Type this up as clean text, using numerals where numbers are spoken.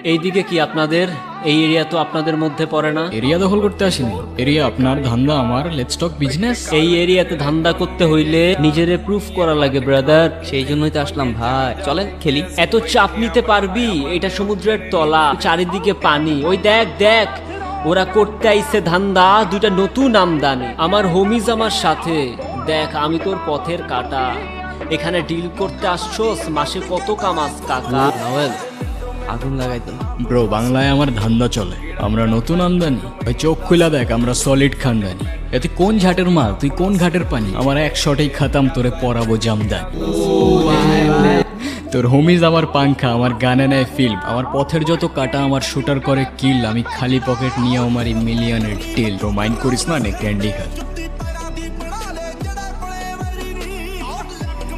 এইদিকে কি আপনাদের? এই এরিয়া তো আপনাদের মধ্যে পড়ে না। এরিয়া দখল করতে আসিনি, এরিয়া আপনার, ধান্দা আমার, লেটস টক বিজনেস। এই এরিয়াতে ধান্দা করতে হইলে নিজেরে প্রুফ করা লাগে ব্রাদার। সেই জন্যই তো আসলাম ভাই, চলেন খেলি। এত চাপ নিতে পারবি? এটা সমুদ্রের তলা, চারিদিকে পানি। ওই দেখ দেখ, ওরা করতে আইছে ধান্দা, দুইটা নতুন আমদানি। আমার হোমিজ আমার সাথে। দেখ আমি তোর পথের কাটা, এখানে ডিল করতে আসছোস, মাসে কত কামাস কাকা? রাওয়েল, আগুন লাগাই তো। ব্রো, বাংলায় আমার ধান্দা চলে, আমরা নতুন আমদানি। ভাই চোখ খুলা দেখ, আমরা সলিড খানদানি। এতে কোন ঝাটের মাল, তুই কোন ঘাটের পানি? আমার এক শটেই খাতাম, তোরে পরাবো জামদানি। তোর হোমিজ আমার পাংখা, আমার গানে নেয় ফিল্ম, আমার পথের যত কাটা আমার শুটার করে কিল। আমি খালি পকেট নিয়ে আমার মিলিয়নের টিল। তো মাইন্ড করিস না, নে ক্যান্ডি খা।